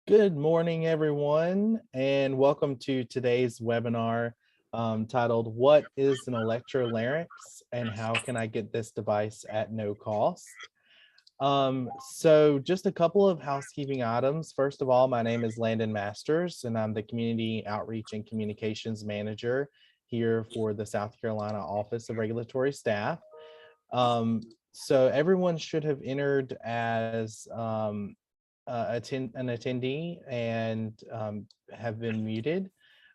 Good morning, everyone, and welcome to today's webinar titled, What is an electrolarynx and how can I get this device at no cost? So just a couple of housekeeping items. First of all, my name is Landon Masters, and I'm the Community Outreach and Communications Manager here for the South Carolina Office of Regulatory Staff. So everyone should have entered as an attendee and have been muted.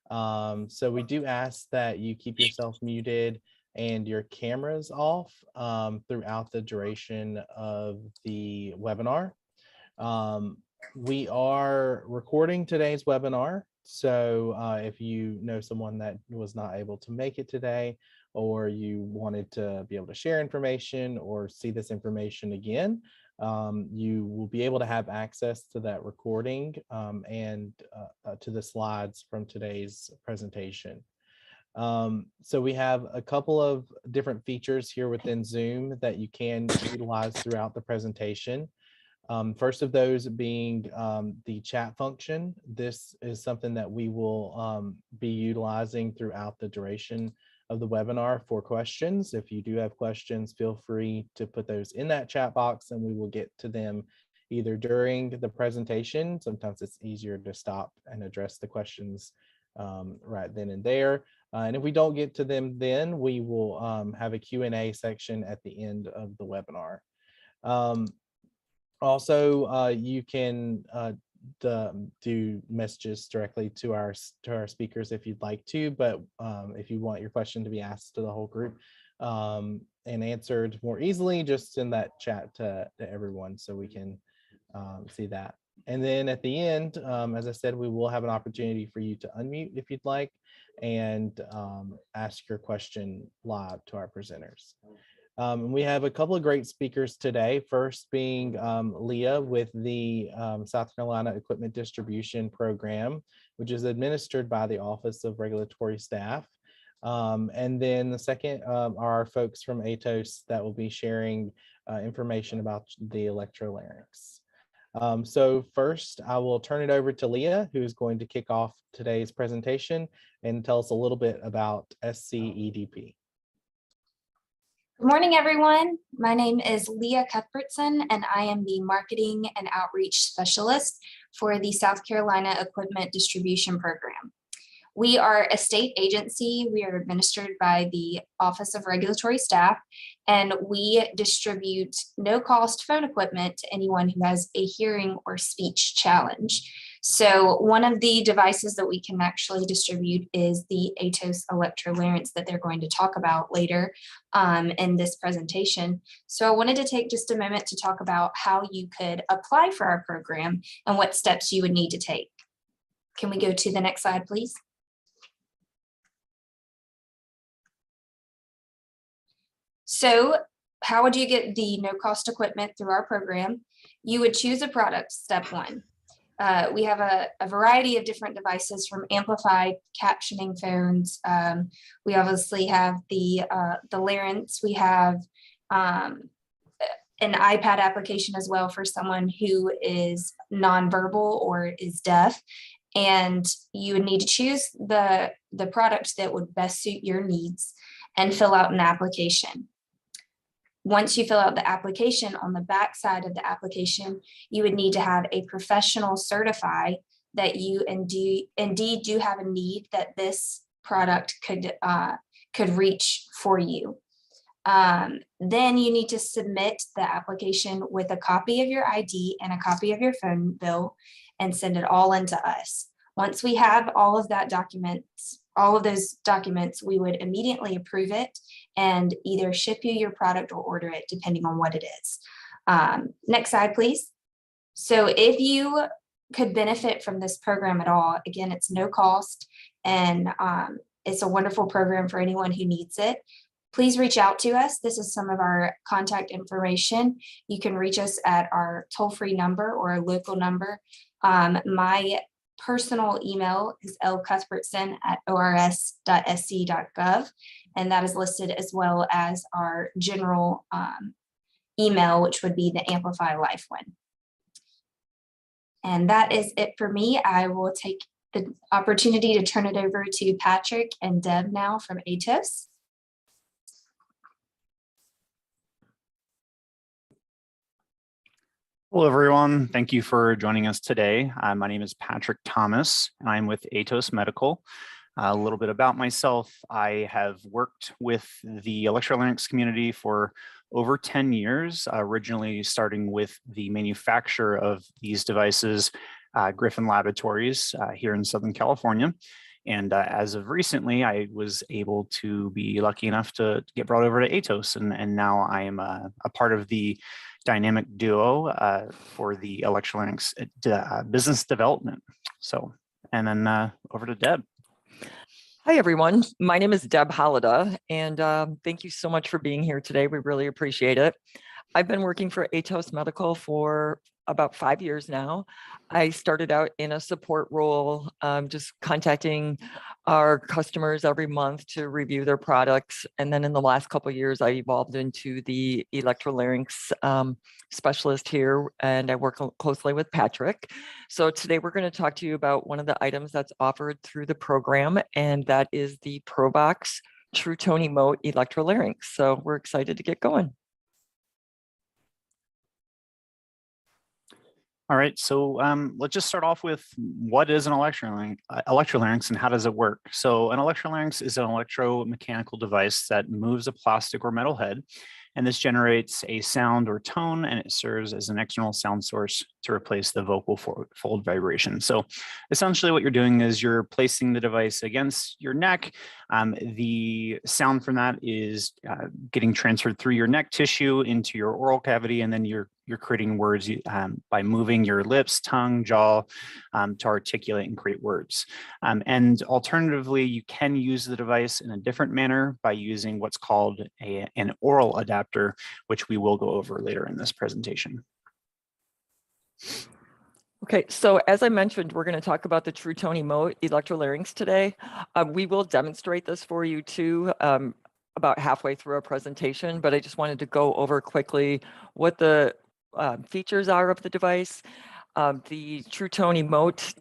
So we do ask that you keep yourself muted and your cameras off throughout the duration of the webinar. We are recording today's webinar. So if you know someone that was not able to make it today, or you wanted to be able to share information or see this information again, you will be able to have access to that recording and to the slides from today's presentation. So we have a couple of different features here within Zoom that you can utilize throughout the presentation. First of those being the chat function. This is something that we will be utilizing throughout the duration of the webinar for questions. If you do have questions, feel free to put those in that chat box and we will get to them either during the presentation. Sometimes it's easier to stop and address the questions right then and there. And if we don't get to them then, we will have a Q&A section at the end of the webinar. Also, you can do messages directly to our speakers if you'd like to, but if you want your question to be asked to the whole group and answered more easily, just send that chat to everyone so we can see that. And then at the end, as I said, we will have an opportunity for you to unmute if you'd like and ask your question live to our presenters. We have a couple of great speakers today, first being Leah with the South Carolina Equipment Distribution Program, which is administered by the Office of Regulatory Staff. And then the second are our folks from ATOS that will be sharing information about the electrolarynx. So first, I will turn it over to Leah, who is going to kick off today's presentation and tell us a little bit about SCEDP. Good morning, everyone. My name is Leah Cuthbertson, and I am the Marketing and Outreach Specialist for the South Carolina Equipment Distribution Program. We are a state agency. We are administered by the Office of Regulatory Staff, and we distribute no-cost phone equipment to anyone who has a hearing or speech challenge. So one of the devices that we can actually distribute is the ATOS electrolarynx that they're going to talk about later in this presentation. So I wanted to take just a moment to talk about how you could apply for our program and what steps you would need to take. Can we go to the next slide, please? So how would you get the no-cost equipment through our program? You would choose a product, step one. We have a variety of different devices from amplified captioning phones. We obviously have the larynx. We have an iPad application as well for someone who is nonverbal or is deaf. And you would need to choose the product that would best suit your needs and fill out an application. Once you fill out the application, on the back side of the application, you would need to have a professional certify that you indeed do have a need that this product could reach for you. Then you need to submit the application with a copy of your ID and a copy of your phone bill and send it all into us. Once we have all of those documents, we would immediately approve it and either ship you your product or order it, depending on what it is. Next slide, please. So if you could benefit from this program at all, again, it's no cost and it's a wonderful program for anyone who needs it. Please reach out to us. This is some of our contact information. You can reach us at our toll-free number or a local number. My personal email is lcuthbertson@ors.sc.gov, and that is listed as well as our general email, which would be the Amplify Life one. And that is it for me. I will take the opportunity to turn it over to Patrick and Deb now from Atos. Hello, everyone. Thank you for joining us today. My name is Patrick Thomas, and I'm with Atos Medical. A little bit about myself. I have worked with the electrolarynx community for over 10 years, originally starting with the manufacturer of these devices, Griffin Laboratories here in Southern California. And as of recently, I was able to be lucky enough to get brought over to Atos, and now I am a part of the dynamic duo for the electrolarynx business development. So, and then over to Deb. Hi, everyone. My name is Deb Hollida, and thank you so much for being here today. We really appreciate it. I've been working for Atos Medical for about 5 years now. I started out in a support role, just contacting our customers every month to review their products. And then in the last couple of years, I evolved into the electrolarynx specialist here, and I work closely with Patrick. So today we're going to talk to you about one of the items that's offered through the program, and that is the ProBox True Tone Emote Electrolarynx. So we're excited to get going. All right, so let's just start off with what is an electrolarynx and how does it work? So an electrolarynx is an electromechanical device that moves a plastic or metal head, and this generates a sound or tone, and it serves as an external sound source to replace the vocal fold vibration. So essentially what you're doing is you're placing the device against your neck. The sound from that is getting transferred through your neck tissue into your oral cavity, and then you're creating words by moving your lips, tongue, jaw to articulate and create words. And alternatively, you can use the device in a different manner by using what's called an oral adapter, which we will go over later in this presentation. Okay, so as I mentioned, we're going to talk about the True Tone Emote Electrolarynx today. We will demonstrate this for you too about halfway through our presentation, but I just wanted to go over quickly what the features are of the device. The True Tone Emote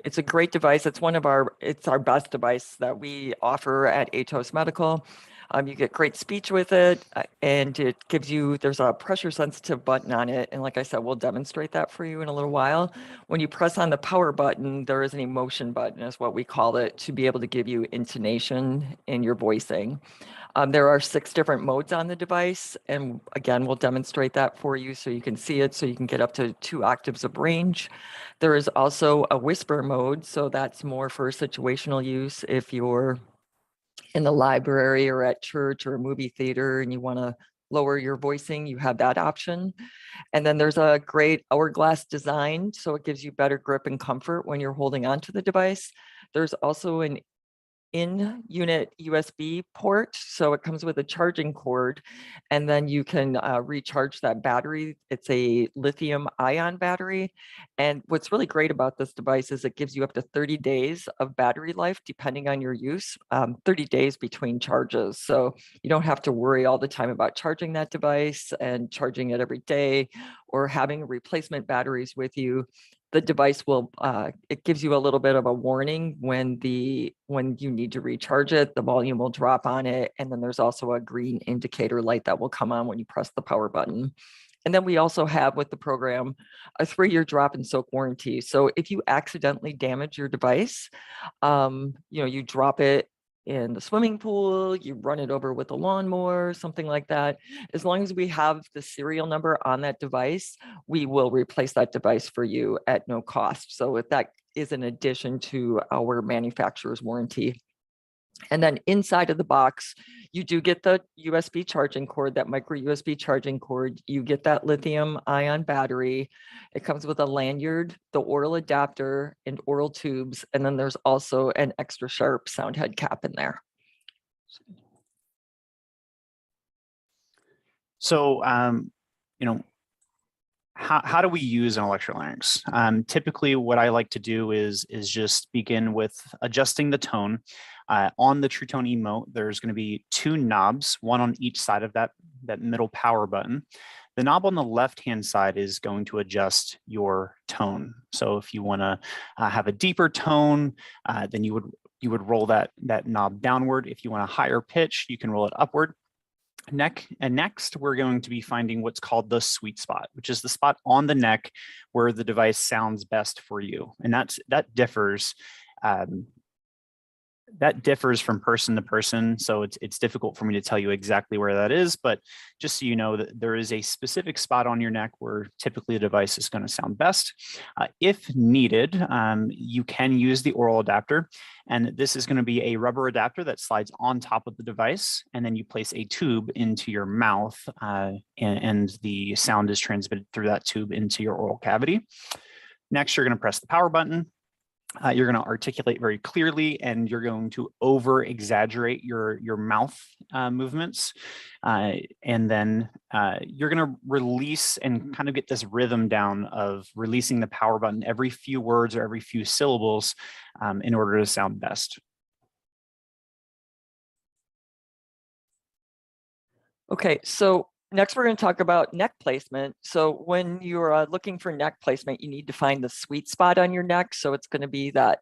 it's a great device. It's our best device that we offer at Atos Medical. You get great speech with it, and there's a pressure sensitive button on it. And like I said, we'll demonstrate that for you in a little while. When you press on the power button, there is an emotion button, is what we call it, to be able to give you intonation in your voicing. There are 6 different modes on the device. And again, we'll demonstrate that for you so you can see it, so you can get up to 2 octaves of range. There is also a whisper mode. So that's more for situational use. If you're in the library or at church or a movie theater and you want to lower your voicing, you have that option. And then there's a great hourglass design, so it gives you better grip and comfort when you're holding onto the device. There's also an in-unit USB port, so it comes with a charging cord, and then you can recharge that battery. It's a lithium-ion battery, and what's really great about this device is it gives you up to 30 days of battery life, depending on your use, 30 days between charges. So you don't have to worry all the time about charging that device and charging it every day or having replacement batteries with you. The device will, it gives you a little bit of a warning when you need to recharge it, the volume will drop on it. And then there's also a green indicator light that will come on when you press the power button. And then we also have with the program a 3-year drop and soak warranty. So if you accidentally damage your device, you drop it in the swimming pool, you run it over with a lawnmower, something like that. As long as we have the serial number on that device, we will replace that device for you at no cost. So if that is in addition to our manufacturer's warranty. And then inside of the box, you do get the USB charging cord, that micro USB charging cord. You get that lithium ion battery. It comes with a lanyard, the oral adapter, and oral tubes. And then there's also an extra sharp sound head cap in there. So, how do we use an electrolarynx? Typically, what I like to do is just begin with adjusting the tone. On the True Tone Emote, there's going to be 2 knobs, one on each side of that middle power button. The knob on the left-hand side is going to adjust your tone. So if you want to have a deeper tone, then you would roll that knob downward. If you want a higher pitch, you can roll it upward. Next, we're going to be finding what's called the sweet spot, which is the spot on the neck where the device sounds best for you. And that differs. That differs from person to person, so it's difficult for me to tell you exactly where that is, but just so you know that there is a specific spot on your neck where typically the device is going to sound best. If needed, you can use the oral adapter, and this is going to be a rubber adapter that slides on top of the device, and then you place a tube into your mouth, and the sound is transmitted through that tube into your oral cavity. Next, you're going to press the power button. You're going to articulate very clearly, and you're going to over exaggerate your mouth movements. And then you're going to release and kind of get this rhythm down of releasing the power button every few words or every few syllables in order to sound best. Okay, so next we're going to talk about neck placement. So when you're looking for neck placement, you need to find the sweet spot on your neck. So it's going to be that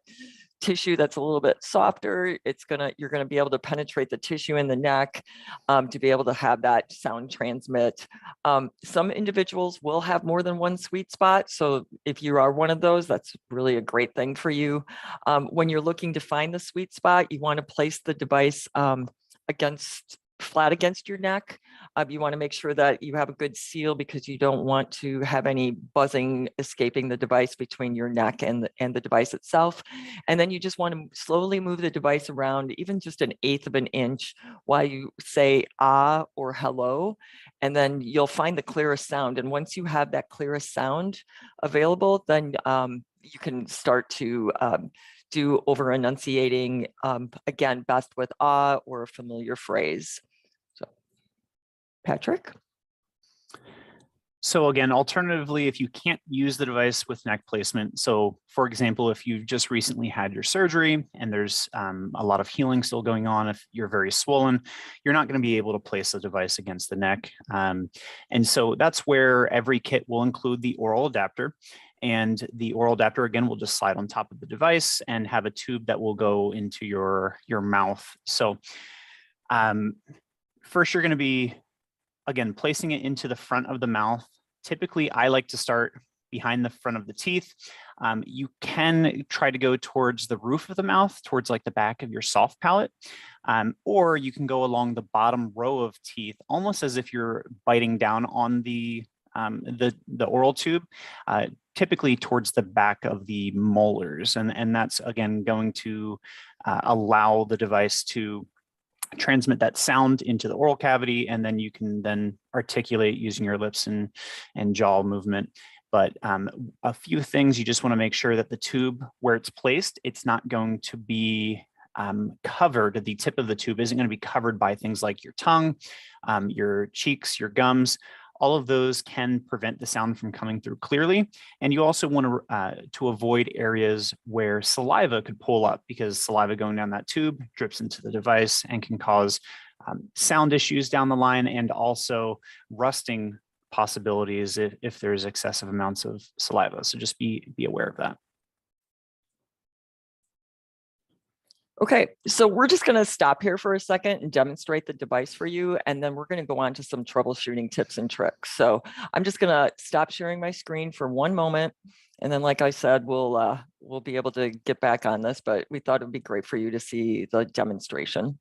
tissue that's a little bit softer. You're going to be able to penetrate the tissue in the neck to be able to have that sound transmit. Some individuals will have more than one sweet spot. So if you are one of those, that's really a great thing for you. When you're looking to find the sweet spot, you want to place the device flat against your neck. You want to make sure that you have a good seal because you don't want to have any buzzing escaping the device between your neck and the device itself. And then you just want to slowly move the device around, even just 1/8 of an inch, while you say ah or hello, and then you'll find the clearest sound. And once you have that clearest sound available, then you can start to do over enunciating, again, best with ah or a familiar phrase. So, Patrick? So again, alternatively, if you can't use the device with neck placement, so for example, if you've just recently had your surgery and there's a lot of healing still going on, if you're very swollen, you're not going to be able to place the device against the neck. And so that's where every kit will include the oral adapter. And the oral adapter, again, will just slide on top of the device and have a tube that will go into your mouth. So first, you're going to be, again, placing it into the front of the mouth. Typically, I like to start behind the front of the teeth. You can try to go towards the roof of the mouth, towards like the back of your soft palate, or you can go along the bottom row of teeth, almost as if you're biting down on the oral tube, typically towards the back of the molars. And that's, again, going to allow the device to transmit that sound into the oral cavity, and then you can then articulate using your lips and jaw movement. But a few things, you just want to make sure that the tube where it's placed, it's not going to be covered. The tip of the tube isn't going to be covered by things like your tongue, your cheeks, your gums. All of those can prevent the sound from coming through clearly. And you also want to avoid areas where saliva could pull up, because saliva going down that tube drips into the device and can cause sound issues down the line, and also rusting possibilities if there's excessive amounts of saliva. So just be aware of that. Okay, so we're just going to stop here for a second and demonstrate the device for you, and then we're going to go on to some troubleshooting tips and tricks. So I'm just going to stop sharing my screen for one moment, and then, like I said, we'll be able to get back on this, but we thought it would be great for you to see the demonstration.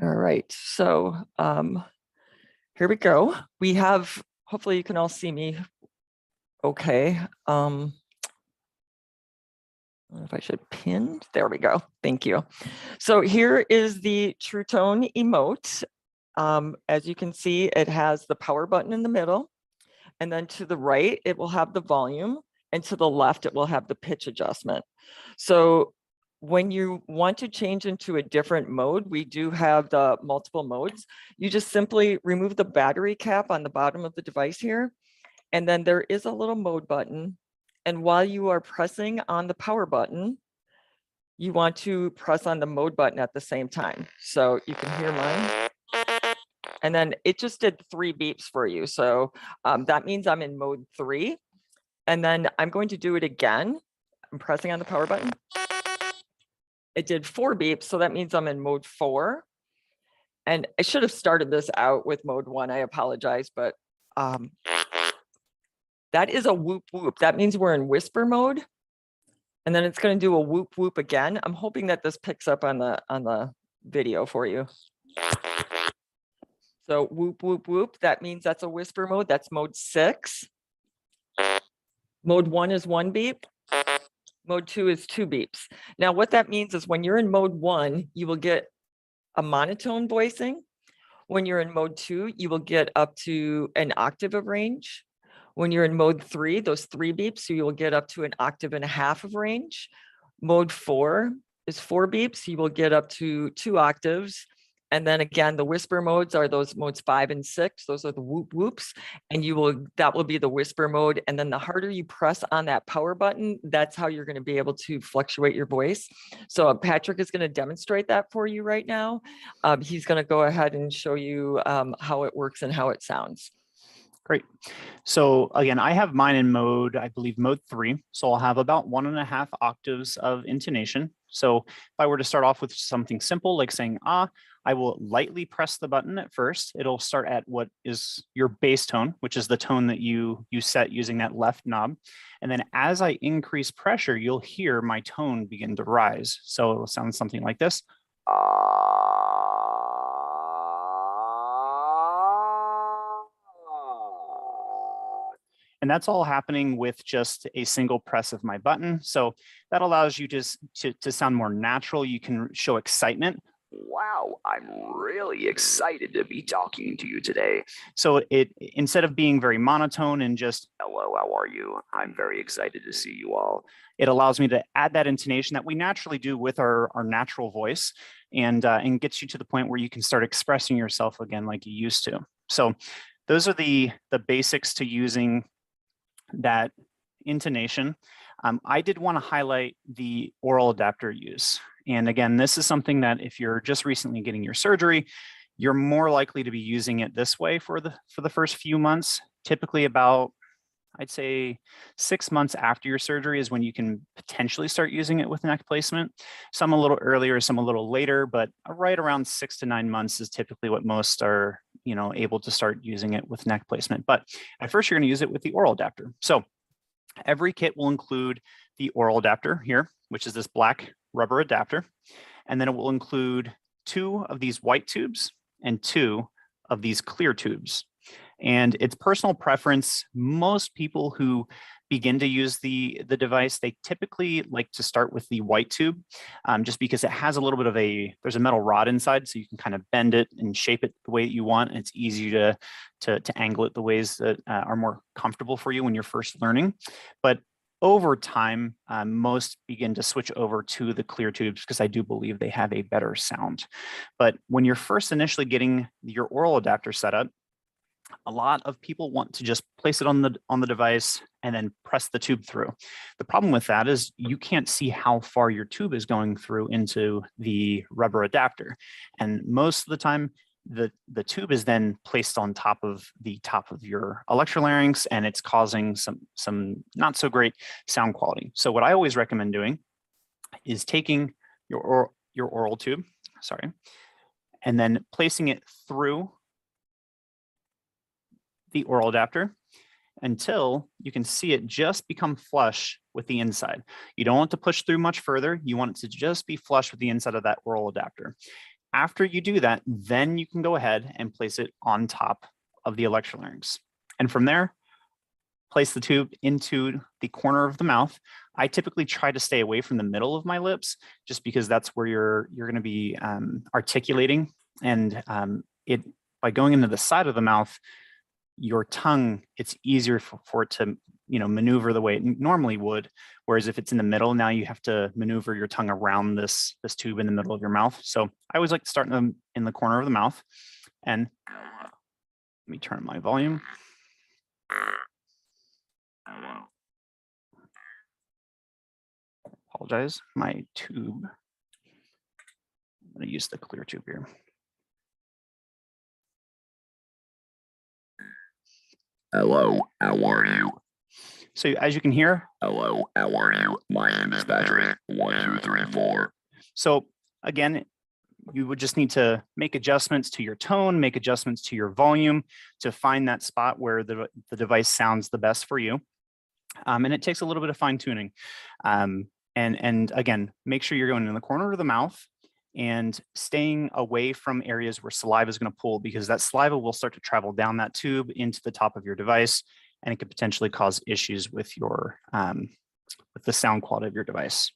All right, so here we go. We have, hopefully you can all see me okay. I don't know if I should pin. There we go. Thank you. So here is the True Tone emote. As you can see, it has the power button in the middle, and then to the right, it will have the volume, and to the left, it will have the pitch adjustment. So when you want to change into a different mode, we do have the multiple modes. You just simply remove the battery cap on the bottom of the device here, and then there is a little mode button. And while you are pressing on the power button, you want to press on the mode button at the same time. So you can hear mine. And then it just did 3 beeps for you. So that means I'm in mode 3. And then I'm going to do it again. I'm pressing on the power button. It did 4 beeps. So that means I'm in mode 4. And I should have started this out with mode 1. I apologize, but that is a whoop whoop. That means we're in whisper mode. And then it's going to do a whoop whoop again. I'm hoping that this picks up on the video for you. So whoop whoop whoop. That means that's a whisper mode. That's mode 6. Mode 1 is 1 beep. Mode 2 is 2 beeps. Now what that means is when you're in mode 1, you will get a monotone voicing. When you're in mode 2, you will get up to an octave of range. When you're in mode 3, those 3 beeps, so you will get up to an octave and a half of range. Mode 4 is 4 beeps, you will get up to 2 octaves. And then again, the whisper modes are those modes 5 and 6. Those are the whoop whoops. And that will be the whisper mode. And then the harder you press on that power button, that's how you're going to be able to fluctuate your voice. So Patrick is going to demonstrate that for you right now. He's going to go ahead and show you how it works and how it sounds. Great. So again, I have mine in mode, I believe mode 3. So I'll have about 1.5 octaves of intonation. So if I were to start off with something simple, like saying, ah, I will lightly press the button at first. It'll start at what is your bass tone, which is the tone that you set using that left knob. And then as I increase pressure, you'll hear my tone begin to rise. So it'll sound something like this. And that's all happening with just a single press of my button. So that allows you to sound more natural. You can show excitement. Wow, I'm really excited to be talking to you today. So instead of being very monotone and just, hello, how are you? I'm very excited to see you all. It allows me to add that intonation that we naturally do with our natural voice and gets you to the point where you can start expressing yourself again like you used to. So those are the basics to using that intonation. I did want to highlight the oral adapter use. And again, this is something that if you're just recently getting your surgery, you're more likely to be using it this way for the first few months. Typically about, I'd say 6 months after your surgery is when you can potentially start using it with neck placement. Some a little earlier, some a little later, but right around 6 to 9 months is typically what most are, able to start using it with neck placement. But at first you're going to use it with the oral adapter. So every kit will include the oral adapter here, which is this black rubber adapter. And then it will include 2 of these white tubes and 2 of these clear tubes. And it's personal preference. Most people who begin to use the device, they typically like to start with the white tube, just because it has a little bit of there's a metal rod inside, so you can kind of bend it and shape it the way that you want. And it's easy to angle it the ways that are more comfortable for you when you're first learning. But over time, most begin to switch over to the clear tubes because I do believe they have a better sound. But when you're first initially getting your oral adapter set up, a lot of people want to just place it on the device and then press the tube through. The problem with that is you can't see how far your tube is going through into the rubber adapter. And most of the time, the tube is then placed on top of your electrolarynx, and it's causing some not so great sound quality. So what I always recommend doing is taking your oral tube, and then placing it through the oral adapter until you can see it just become flush with the inside. You don't want to push through much further. You want it to just be flush with the inside of that oral adapter. After you do that, then you can go ahead and place it on top of the electrolarynx. And from there, place the tube into the corner of the mouth. I typically try to stay away from the middle of my lips, just because that's where you're going to be articulating. And by going into the side of the mouth, your tongue, it's easier for it to maneuver the way it normally would. Whereas if it's in the middle, now you have to maneuver your tongue around this tube in the middle of your mouth. So I always like to start in the corner of the mouth. And let me turn my volume. Apologize, my tube. I'm going to use the clear tube here. Hello, how are you? So as you can hear, hello, how are you? My name is Patrick. 1, 2, 3, 4. So again, you would just need to make adjustments to your tone, make adjustments to your volume to find that spot where the device sounds the best for you. And it takes a little bit of fine tuning. And again, make sure you're going in the corner of the mouth and staying away from areas where saliva is going to pool, because that saliva will start to travel down that tube into the top of your device, and it could potentially cause issues with your with the sound quality of your device.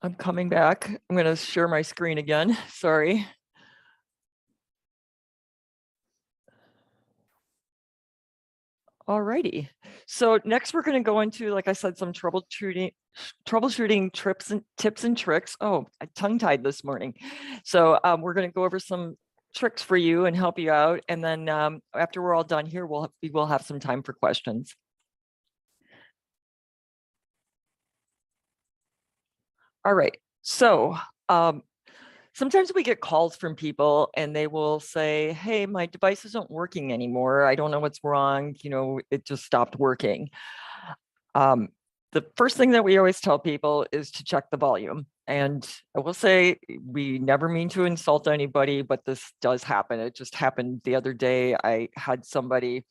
I'm coming back. I'm going to share my screen again. Sorry. All righty. So next we're going to go into, like I said, some troubleshooting tips and tricks. Oh, I tongue-tied this morning. So we're going to go over some tricks for you and help you out. And then after we're all done here, we will have some time for questions. All right. So sometimes we get calls from people and they will say, hey, my device isn't working anymore. I don't know what's wrong. You know, it just stopped working. The first thing that we always tell people is to check the volume. And I will say, we never mean to insult anybody, but this does happen. It just happened the other day. I had somebody,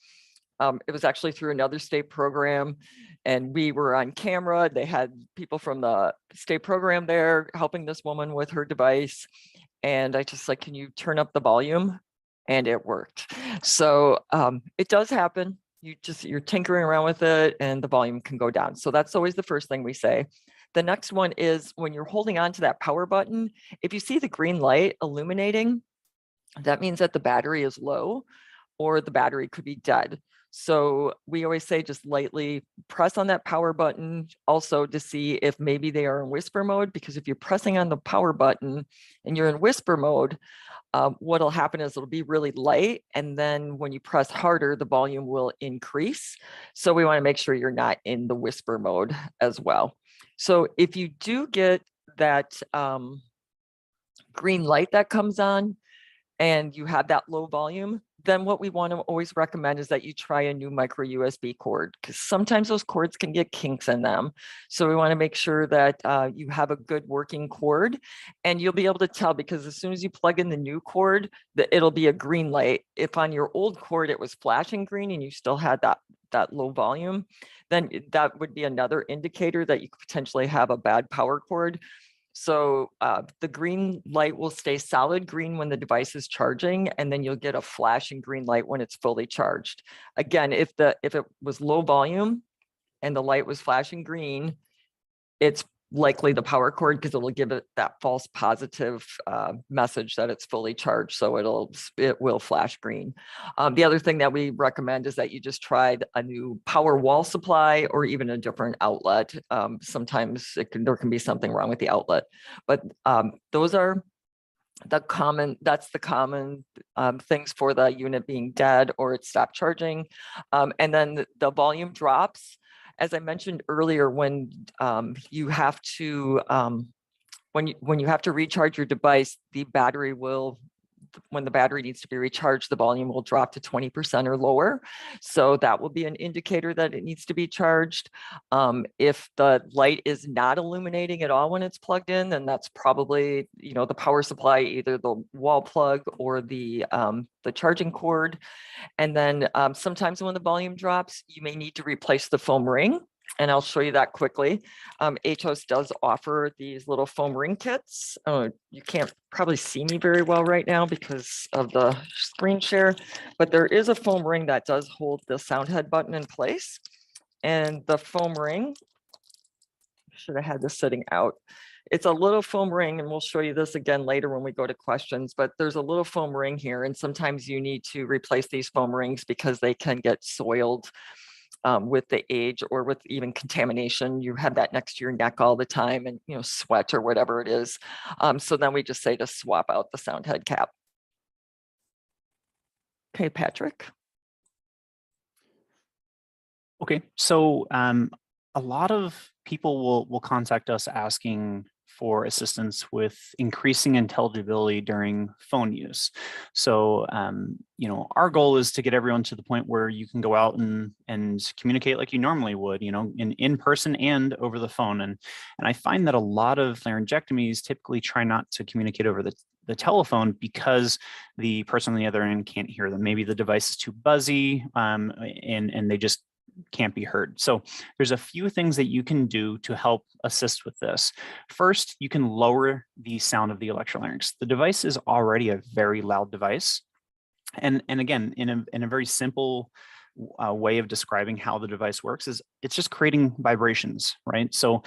it was actually through another state program, and we were on camera. They had people from the state program there helping this woman with her device. And I just like, can you turn up the volume? And it worked. So it does happen. You're tinkering around with it and the volume can go down. So that's always the first thing we say. The next one is when you're holding on to that power button, if you see the green light illuminating, that means that the battery is low or the battery could be dead. So we always say just lightly press on that power button also to see if maybe they are in whisper mode, because if you're pressing on the power button and you're in whisper mode, what'll happen is it'll be really light. And then when you press harder, the volume will increase. So we want to make sure you're not in the whisper mode as well. So if you do get that green light that comes on and you have that low volume, then what we want to always recommend is that you try a new micro USB cord, because sometimes those cords can get kinks in them. So we want to make sure that you have a good working cord, and you'll be able to tell, because as soon as you plug in the new cord, it'll be a green light. If on your old cord it was flashing green and you still had that low volume, then that would be another indicator that you could potentially have a bad power cord. So the green light will stay solid green when the device is charging, and then you'll get a flashing green light when it's fully charged. Again, if it was low volume and the light was flashing green, it's likely the power cord, because it will give it that false positive message that it's fully charged. So it will flash green. The other thing that we recommend is that you just try a new power wall supply or even a different outlet. Sometimes there can be something wrong with the outlet, but those are the common things for the unit being dead or it stopped charging. And then the volume drops. As I mentioned earlier, when you have to when you have to recharge your device, when the battery needs to be recharged, the volume will drop to 20% or lower. So that will be an indicator that it needs to be charged. If the light is not illuminating at all when it's plugged in, then that's probably, the power supply, either the wall plug or the charging cord. And then sometimes when the volume drops, you may need to replace the foam ring. And I'll show you that quickly. HOS does offer these little foam ring kits. You can't probably see me very well right now because of the screen share, but there is a foam ring that does hold the sound head button in place. And the foam ring, should have had this sitting out. It's a little foam ring, and we'll show you this again later when we go to questions, but there's a little foam ring here, and sometimes you need to replace these foam rings because they can get soiled with the age or with even contamination. You have that next to your neck all the time, and sweat or whatever it is. So then we just say to swap out the sound head cap. Okay, Patrick. Okay, so a lot of people will contact us asking for assistance with increasing intelligibility during phone use. So, you know, our goal is to get everyone to the point where you can go out and communicate like you normally would, you know, in person and over the phone. And I find that a lot of laryngectomies typically try not to communicate over the telephone because the person on the other end can't hear them. Maybe the device is too buzzy, and they just can't be heard. So there's a few things that you can do to help assist with this. First, you can lower the sound of the electrolarynx. The device is already a very loud device. And again, in a very simple way of describing how the device works is it's just creating vibrations, right? So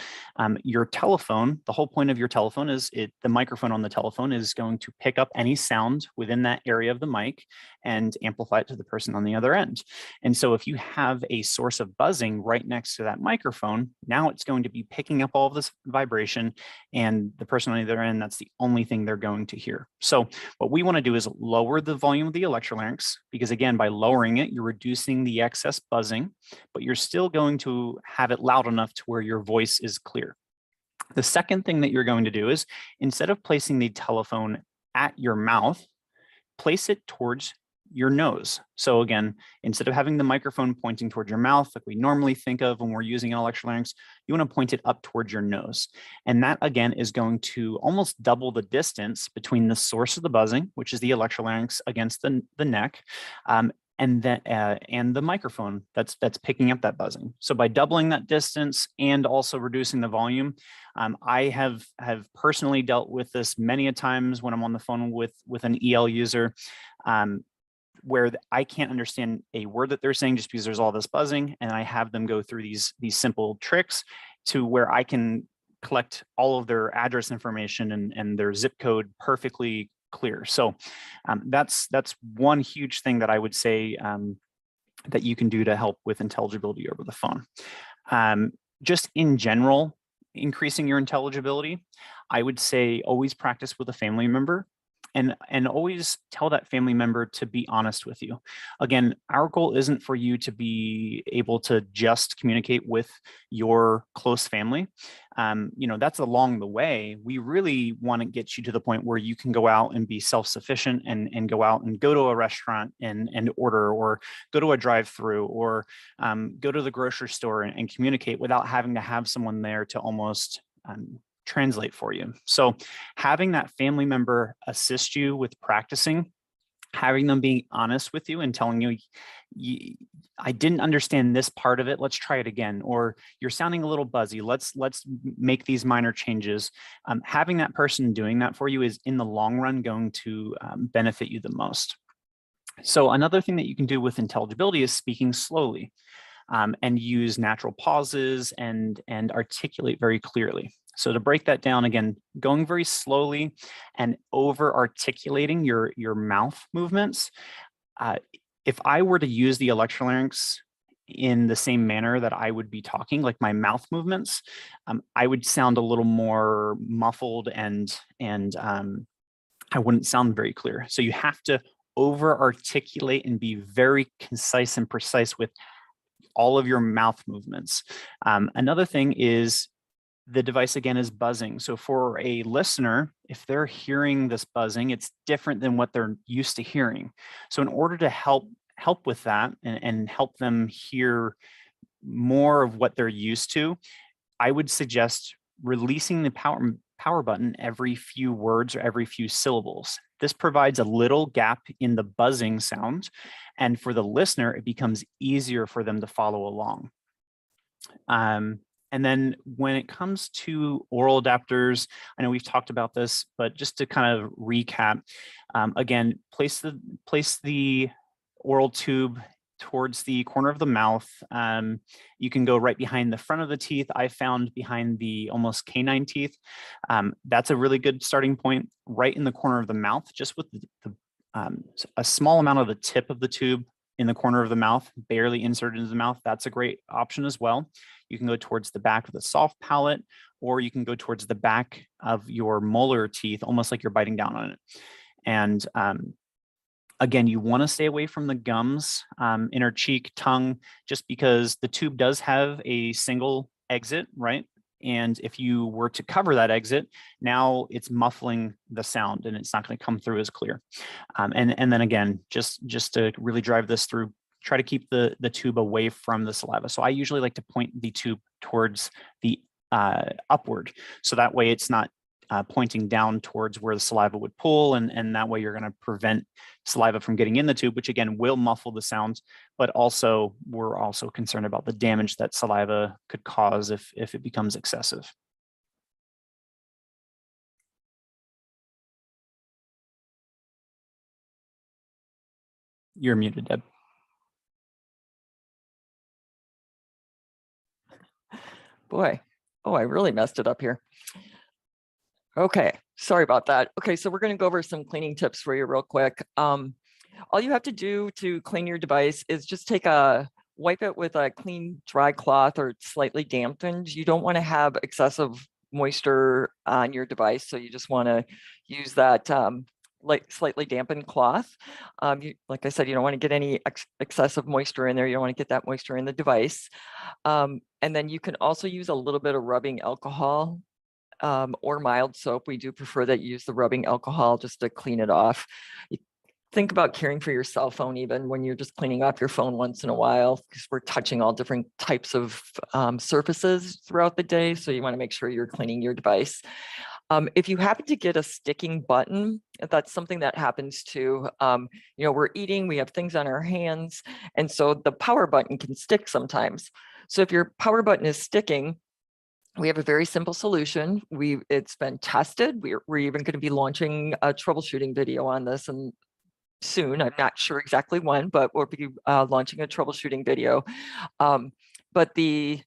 your telephone, the whole point of your telephone is the microphone on the telephone is going to pick up any sound within that area of the mic and amplify it to the person on the other end. And so if you have a source of buzzing right next to that microphone, now it's going to be picking up all of this vibration, and the person on the other end, that's the only thing they're going to hear. So what we want to do is lower the volume of the electrolarynx, because again, by lowering it, you're reducing the excess buzzing, but you're still going to have it loud enough to where your voice is clear. The second thing that you're going to do is, instead of placing the telephone at your mouth, place it towards your nose. So again, instead of having the microphone pointing towards your mouth like we normally think of when we're using an electrolarynx, you want to point it up towards your nose. And that again is going to almost double the distance between the source of the buzzing, which is the electrolarynx against the neck, and the microphone that's picking up that buzzing. So by doubling that distance and also reducing the volume, I have personally dealt with this many a times when I'm on the phone with an EL user, where I can't understand a word that they're saying just because there's all this buzzing, and I have them go through these simple tricks to where I can collect all of their address information and their zip code perfectly clear. So that's one huge thing that I would say that you can do to help with intelligibility over the phone. Just in general, increasing your intelligibility, I would say always practice with a family member. And always tell that family member to be honest with you. Again, our goal isn't for you to be able to just communicate with your close family. You know, that's along the way. We really want to get you to the point where you can go out and be self-sufficient and go out and go to a restaurant and order, or go to a drive-through, or go to the grocery store and communicate without having to have someone there to almost translate for you. So having that family member assist you with practicing, having them being honest with you and telling you, I didn't understand this part of it, let's try it again, or you're sounding a little buzzy, let's make these minor changes. Having that person doing that for you is in the long run going to benefit you the most. So another thing that you can do with intelligibility is speaking slowly. And use natural pauses and articulate very clearly. So to break that down again, going very slowly and over articulating your mouth movements. If I were to use the electrolarynx in the same manner that I would be talking, like my mouth movements, I would sound a little more muffled and I wouldn't sound very clear. So you have to over articulate and be very concise and precise with all of your mouth movements. Another thing is the device again is buzzing. So for a listener, if they're hearing this buzzing, it's different than what they're used to hearing. So in order to help with that and help them hear more of what they're used to, I would suggest releasing the power button every few words or every few syllables. This provides a little gap in the buzzing sound, and for the listener, it becomes easier for them to follow along. And then when it comes to oral adapters, I know we've talked about this, but just to kind of recap, again, place the oral tube towards the corner of the mouth. You can go right behind the front of the teeth. I found behind the almost canine teeth. That's a really good starting point, right in the corner of the mouth, just with a small amount of the tip of the tube in the corner of the mouth, barely inserted into the mouth. That's a great option as well. You can go towards the back of the soft palate, or you can go towards the back of your molar teeth, almost like you're biting down on it. And again, you want to stay away from the gums, inner cheek, tongue, just because the tube does have a single exit, right? And if you were to cover that exit, now it's muffling the sound and it's not going to come through as clear. And then again, just to really drive this through, try to keep the tube away from the saliva. So I usually like to point the tube towards the upward. So that way it's not pointing down towards where the saliva would pull, and that way you're going to prevent saliva from getting in the tube, which again will muffle the sound, but also we're also concerned about the damage that saliva could cause if it becomes excessive. You're muted, Deb. Boy, oh, I really messed it up here. Okay, sorry about that. Okay, so we're going to go over some cleaning tips for you real quick. All you have to do to clean your device is just wipe it with a clean dry cloth or slightly dampened. You don't want to have excessive moisture on your device, so you just want to use that like slightly dampened cloth. Like I said, you don't want to get any excessive moisture in there. You don't want to get that moisture in the device. And then you can also use a little bit of rubbing alcohol or mild soap. We do prefer that you use the rubbing alcohol just to clean it off. Think about caring for your cell phone even when you're just cleaning off your phone once in a while, because we're touching all different types of surfaces throughout the day. So you want to make sure you're cleaning your device. If you happen to get a sticking button, that's something that happens too. We're eating, we have things on our hands, and so the power button can stick sometimes. So if your power button is sticking, we have a very simple solution. It's been tested. We're even going to be launching a troubleshooting video on this and soon. I'm not sure exactly when, but we'll be launching a troubleshooting video. But the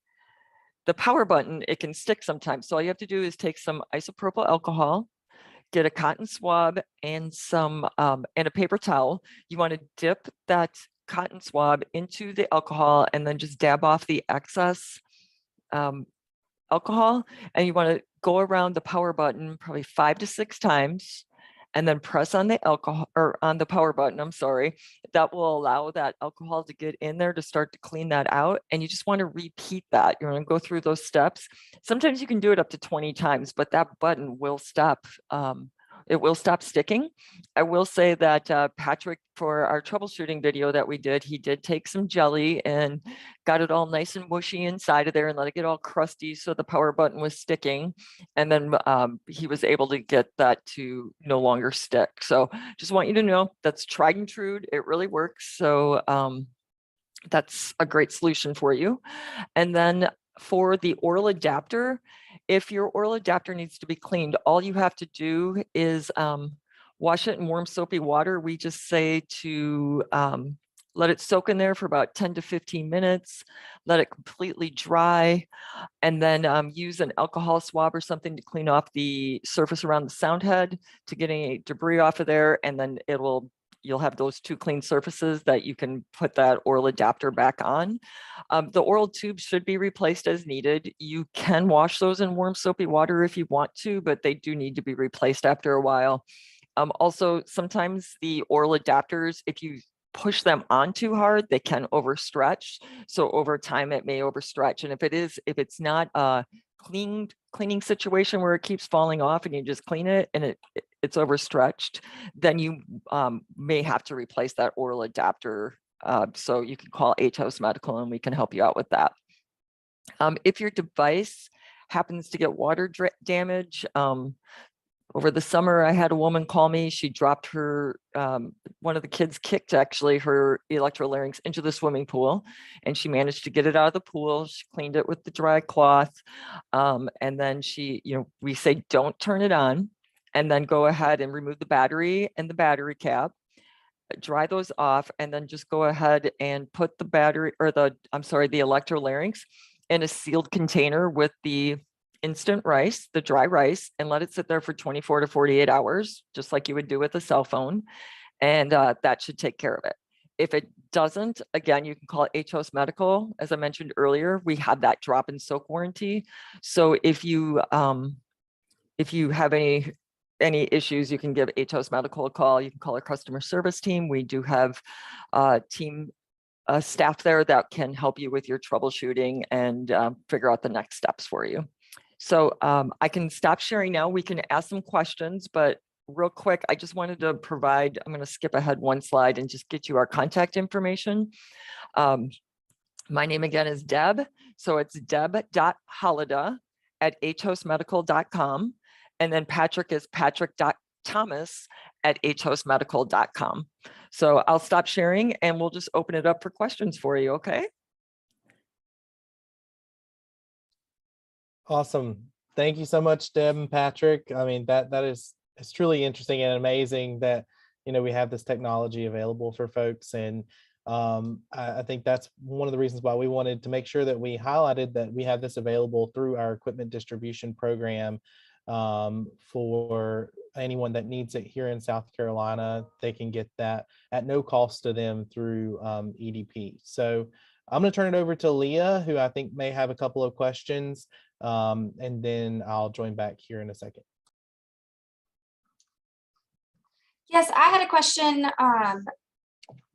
power button, it can stick sometimes. So all you have to do is take some isopropyl alcohol, get a cotton swab and and a paper towel. You want to dip that cotton swab into the alcohol and then just dab off the excess alcohol, and you want to go around the power button probably 5 to 6 times and then press on the alcohol or on the power button. I'm sorry. That will allow that alcohol to get in there to start to clean that out. And you just want to repeat that. You're going to go through those steps. Sometimes you can do it up to 20 times, but that button will stop. It will stop sticking. I will say that Patrick, for our troubleshooting video that we did, he did take some jelly and got it all nice and mushy inside of there and let it get all crusty so the power button was sticking. And then he was able to get that to no longer stick. So just want you to know that's tried and true. It really works. So that's a great solution for you. And then for the oral adapter, if your oral adapter needs to be cleaned, all you have to do is wash it in warm soapy water. We just say to let it soak in there for about 10 to 15 minutes, let it completely dry, and then use an alcohol swab or something to clean off the surface around the sound head to get any debris off of there, and then you'll have those 2 clean surfaces that you can put that oral adapter back on. The oral tubes should be replaced as needed. You can wash those in warm soapy water if you want to, but they do need to be replaced after a while. Also, sometimes the oral adapters, if you push them on too hard, they can overstretch. So over time, it may overstretch. And if it's not a cleaning situation where it keeps falling off and you just clean it and it's overstretched, then you may have to replace that oral adapter. So you can call H-House Medical and we can help you out with that. If your device happens to get water damage, over the summer, I had a woman call me. She dropped her, one of the kids kicked actually her electrolarynx into the swimming pool, and she managed to get it out of the pool. She cleaned it with the dry cloth. And then we say, don't turn it on, and then go ahead and remove the battery and the battery cap, dry those off, and then just go ahead and put the the electrolarynx in a sealed container with the instant rice, the dry rice, and let it sit there for 24 to 48 hours, just like you would do with a cell phone. And that should take care of it. If it doesn't, again, you can call H-House Medical. As I mentioned earlier, we have that drop and soak warranty. So if you have any issues, you can give H-House Medical a call. You can call our customer service team. We do have staff there that can help you with your troubleshooting and figure out the next steps for you. So I can stop sharing now. We can ask some questions, but real quick, I just wanted to provide, I'm going to skip ahead one slide and just get you our contact information. My name again is Deb. So it's deb.holida@hostmedical.com. And then Patrick is patrick.thomas@hostmedical.com. So I'll stop sharing and we'll just open it up for questions for you, okay? Awesome. Thank you so much, Deb and Patrick. I mean, it's truly interesting and amazing that, we have this technology available for folks. And I think that's one of the reasons why we wanted to make sure that we highlighted that we have this available through our equipment distribution program for anyone that needs it here in South Carolina. They can get that at no cost to them through EDP. So I'm going to turn it over to Leah, who I think may have a couple of questions, and then I'll join back here in a second. Yes, I had a question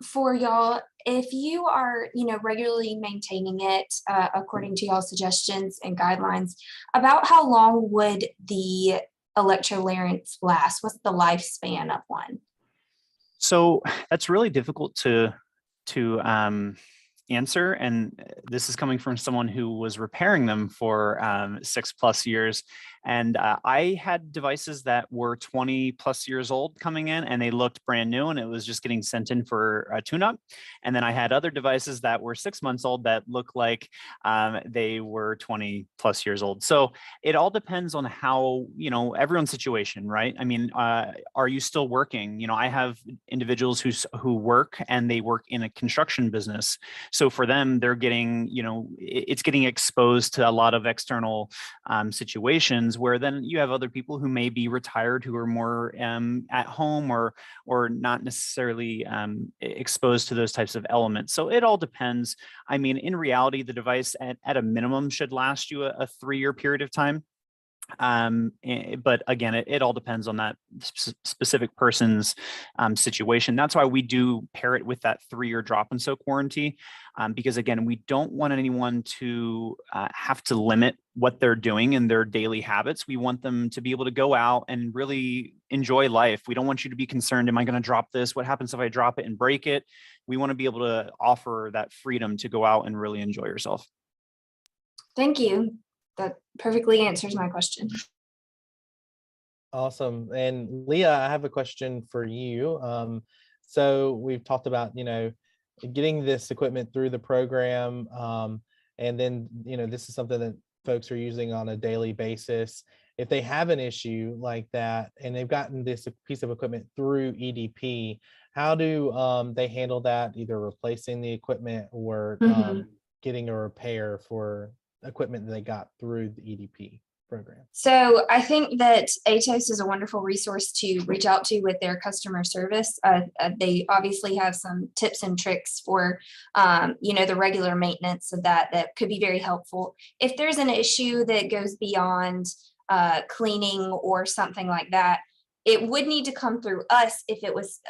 for y'all. If you are, regularly maintaining it according to y'all's suggestions and guidelines, about how long would the electrolarynx last? What's the lifespan of one? So that's really difficult to answer. And this is coming from someone who was repairing them for 6+ years. And I had devices that were 20+ years old coming in and they looked brand new and it was just getting sent in for a tune-up. And then I had other devices that were 6 months old that looked like they were 20+ years old. So it all depends on how, everyone's situation, right? I mean, are you still working? I have individuals who work and they work in a construction business. So for them, they're getting, it's getting exposed to a lot of external situations, where then you have other people who may be retired, who are more at home or not necessarily exposed to those types of elements. So it all depends. I mean, in reality, the device at a minimum should last you a 3-year period of time. But again, it all depends on that specific person's situation. That's why we do pair it with that 3-year drop and soak warranty, because again, we don't want anyone to have to limit what they're doing in their daily habits. We want them to be able to go out and really enjoy life. We don't want you to be concerned, am I going to drop this? What happens if I drop it and break it? We want to be able to offer that freedom to go out and really enjoy yourself. Thank you. That perfectly answers my question. Awesome. And Leah, I have a question for you. So we've talked about, getting this equipment through the program. And then, this is something that folks are using on a daily basis. If they have an issue like that and they've gotten this piece of equipment through EDP, how do they handle that, either replacing the equipment or getting a repair for equipment that they got through the EDP program? So I think that ATOS is a wonderful resource to reach out to with their customer service. They obviously have some tips and tricks for, the regular maintenance of that could be very helpful. If there's an issue that goes beyond cleaning or something like that, it would need to come through us if it was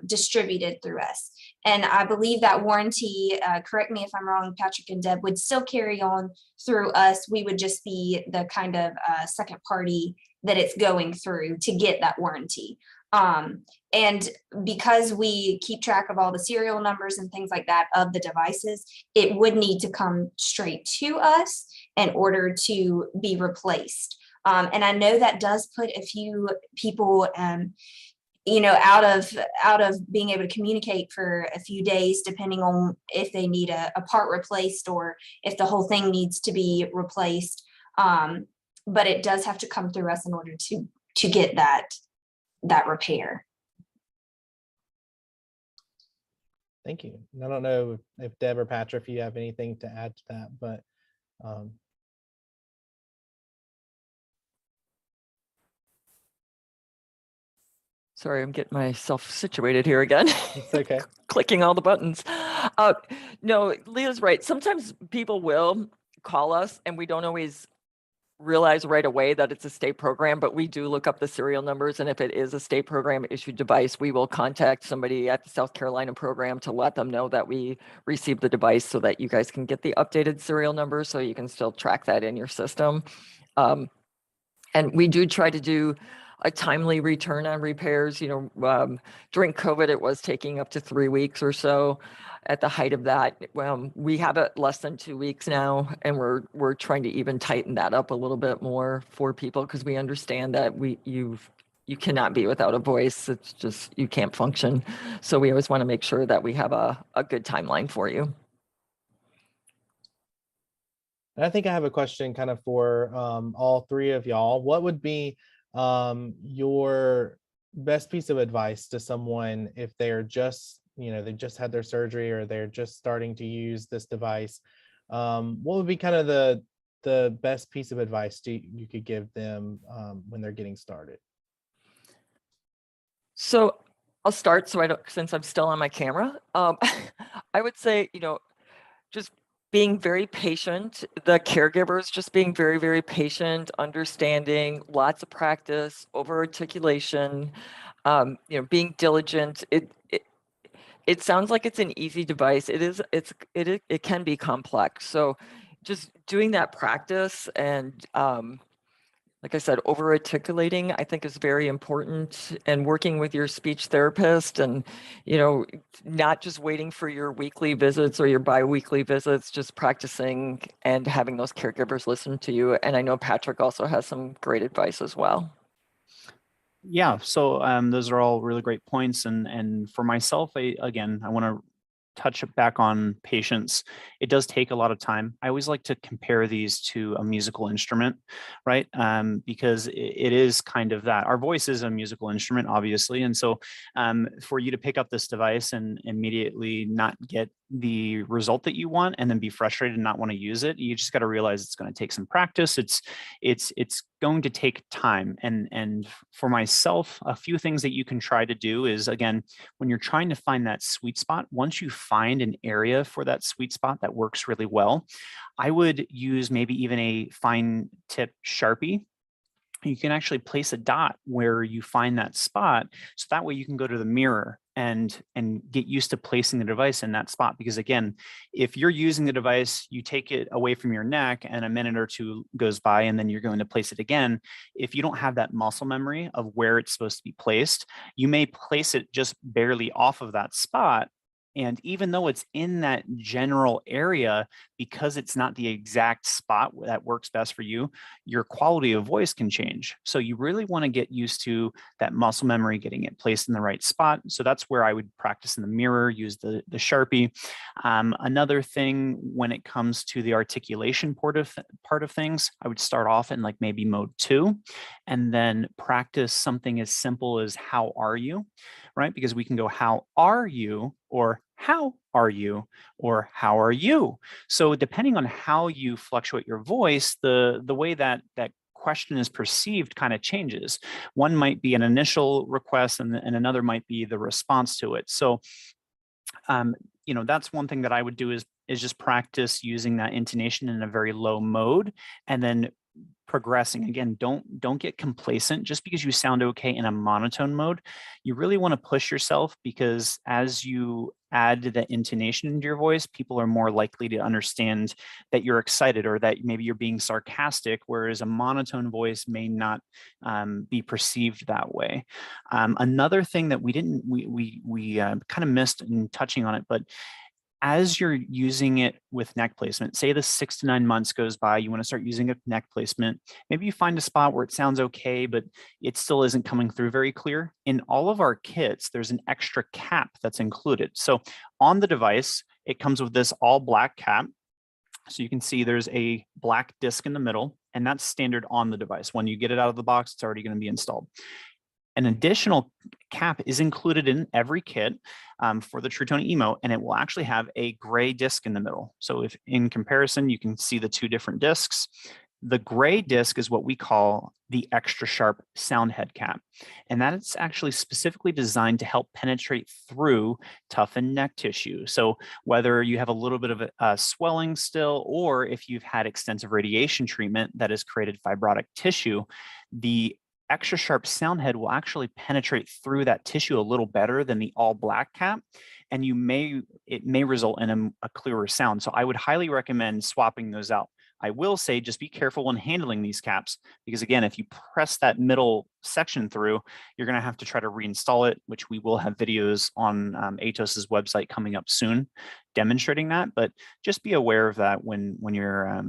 distributed through us. And I believe that warranty, correct me if I'm wrong, Patrick and Deb, would still carry on through us. We would just be the kind of second party that it's going through to get that warranty. And because we keep track of all the serial numbers and things like that of the devices, it would need to come straight to us in order to be replaced. And I know that does put a few people, out of being able to communicate for a few days, depending on if they need a part replaced or if the whole thing needs to be replaced. But it does have to come through us in order to get that repair. Thank you. I don't know if Deb or Patrick, if you have anything to add to that, but Sorry, I'm getting myself situated here again. it's okay. Clicking all the buttons. No, Leah's right. Sometimes people will call us and we don't always realize right away that it's a state program, but we do look up the serial numbers. And if it is a state program issued device, we will contact somebody at the South Carolina program to let them know that we received the device so that you guys can get the updated serial number so you can still track that in your system. And we do try to do a timely return on repairs. During COVID, it was taking up to 3 weeks or so. At the height of that, we have it less than 2 weeks now, and we're trying to even tighten that up a little bit more for people, because we understand that you cannot be without a voice. It's just, you can't function. So we always want to make sure that we have a good timeline for you. And I think I have a question kind of for all three of y'all. What would be your best piece of advice to someone if they're just, they just had their surgery or they're just starting to use this device? What would be kind of the best piece of advice you could give them when they're getting started? So I'll start, since I'm still on my camera. I would say, just being very patient, the caregivers just being very, very patient, understanding, lots of practice, over articulation, being diligent. It sounds like it's an easy device. It can be complex. So just doing that practice and, like I said, over articulating, I think, is very important, and working with your speech therapist, and, not just waiting for your weekly visits or your bi-weekly visits, just practicing and having those caregivers listen to you. And I know Patrick also has some great advice as well. Yeah, so those are all really great points. And for myself, I want to touch back on patience. It does take a lot of time. I always like to compare these to a musical instrument, right? Because it is kind of that. Our voice is a musical instrument, obviously. And so for you to pick up this device and immediately not get the result that you want and then be frustrated and not want to use it, you just got to realize it's going to take some practice. It's going to take time. And for myself, a few things that you can try to do is, again, when you're trying to find that sweet spot, once you find an area for that sweet spot that works really well, I would use maybe even a fine tip Sharpie. You can actually place a dot where you find that spot, so that way you can go to the mirror and get used to placing the device in that spot. Because again, if you're using the device, you take it away from your neck and a minute or two goes by and then you're going to place it again. If you don't have that muscle memory of where it's supposed to be placed, you may place it just barely off of that spot. And even though it's in that general area, because it's not the exact spot that works best for you, your quality of voice can change. So you really want to get used to that muscle memory, getting it placed in the right spot. So that's where I would practice in the mirror, use the Sharpie. Another thing, when it comes to the articulation part of things, I would start off in like maybe mode 2, and then practice something as simple as "how are you?" Right? Because we can go "how are you?" or "how are you?" or "how are you?" So depending on how you fluctuate your voice, the way that question is perceived kind of changes. One might be an initial request and another might be the response to it. So that's one thing that I would do is just practice using that intonation in a very low mode, and then progressing. Again, don't get complacent just because you sound okay in a monotone mode. You really want to push yourself, because as you add the intonation into your voice, people are more likely to understand that you're excited or that maybe you're being sarcastic, whereas a monotone voice may not be perceived that way. Another thing that we kind of missed in touching on it, but as you're using it with neck placement, say the 6 to 9 months goes by, you want to start using a neck placement. Maybe you find a spot where it sounds okay, but it still isn't coming through very clear. In all of our kits, there's an extra cap that's included. So on the device, it comes with this all black cap. So you can see there's a black disc in the middle, and that's standard on the device. When you get it out of the box, it's already going to be installed. An additional cap is included in every kit for the TrueTone Emo, and it will actually have a gray disc in the middle. So if in comparison, you can see the two different discs. The gray disc is what we call the extra sharp sound head cap. And that is actually specifically designed to help penetrate through toughened neck tissue. So whether you have a little bit of a swelling still, or if you've had extensive radiation treatment that has created fibrotic tissue, the extra sharp sound head will actually penetrate through that tissue a little better than the all black cap, and it may result in a clearer sound. So I would highly recommend swapping those out. I will say just be careful when handling these caps, because again, if you press that middle section through, you're going to have to try to reinstall it, which we will have videos on ATOS's website coming up soon demonstrating that. But just be aware of that when you're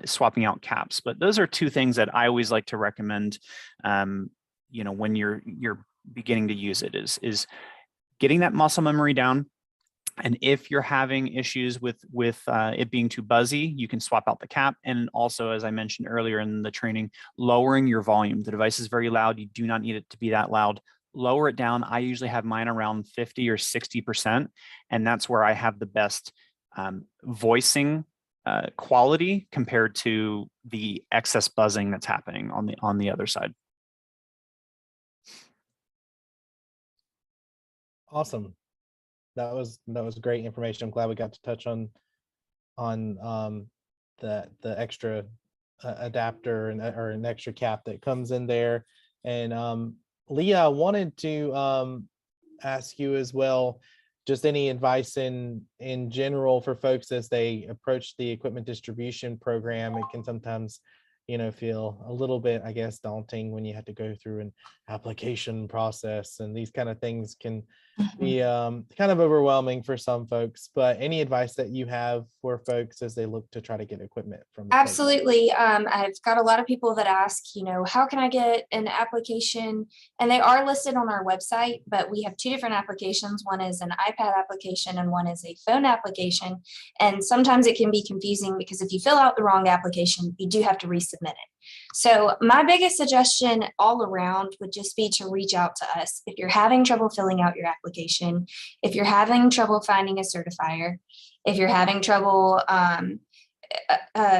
swapping out caps. But those are two things that I always like to recommend, you know, when you're beginning to use it, is getting that muscle memory down. And if you're having issues with it being too buzzy, you can swap out the cap. And also, as I mentioned earlier in the training, lowering your volume. The device is very loud. You do not need it to be that loud. Lower it down. I usually have mine around 50 or 60%. And that's where I have the best voicing quality compared to the excess buzzing that's happening on the other side. Awesome. That was great information. I'm glad we got to touch on the extra adapter or an extra cap that comes in there. And Leah, I wanted to ask you as well, just any advice in general for folks as they approach the equipment distribution program. It can sometimes, you know, feel a little bit, I guess, daunting when you have to go through an application process, and these kind of things can be kind of overwhelming for some folks. But any advice that you have for folks as they look to try to get equipment from the program? Absolutely. I've got a lot of people that ask, you know, how can I get an application? And they are listed on our website, but we have two different applications. One is an iPad application and one is a phone application. And sometimes it can be confusing because if you fill out the wrong application, you do have to resubmit it. So my biggest suggestion all around would just be to reach out to us. If you're having trouble filling out your application, if you're having trouble finding a certifier, if you're having trouble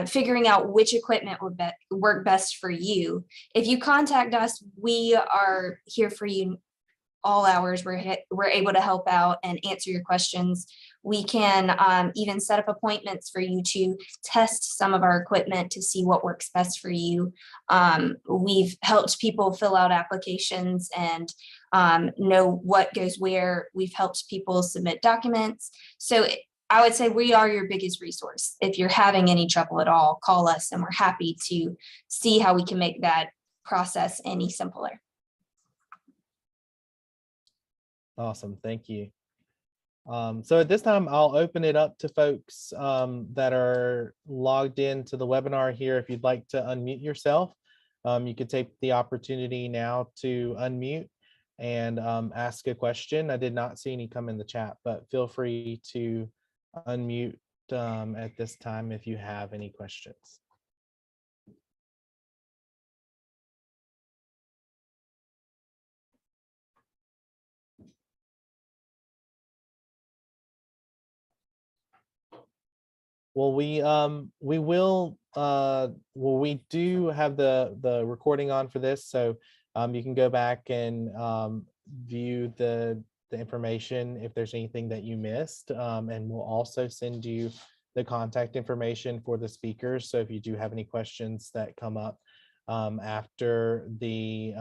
figuring out which equipment would work best for you, if you contact us, we are here for you all hours. We're able to help out and answer your questions. We can even set up appointments for you to test some of our equipment to see what works best for you. We've helped people fill out applications and know what goes where. We've helped people submit documents. So I would say we are your biggest resource. If you're having any trouble at all, call us and we're happy to see how we can make that process any simpler. Awesome. Thank you. So at this time, I'll open it up to folks that are logged into the webinar here. If you'd like to unmute yourself, you could take the opportunity now to unmute and ask a question. I did not see any come in the chat, but feel free to unmute at this time if you have any questions. Well, we do have the recording on for this, so you can go back and view the information if there's anything that you missed, and we'll also send you the contact information for the speakers. So if you do have any questions that come up after the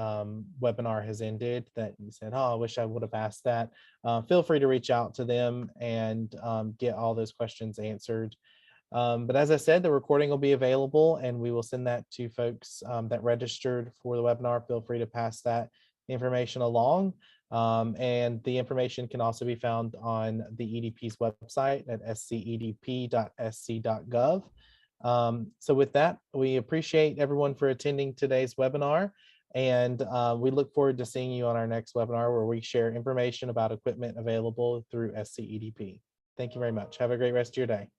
webinar has ended that you said, oh, I wish I would have asked that, feel free to reach out to them and get all those questions answered. But as I said, the recording will be available and we will send that to folks that registered for the webinar. Feel free to pass that information along. And the information can also be found on the EDP's website at scedp.sc.gov. So with that, we appreciate everyone for attending today's webinar. And we look forward to seeing you on our next webinar where we share information about equipment available through SCEDP. Thank you very much. Have a great rest of your day.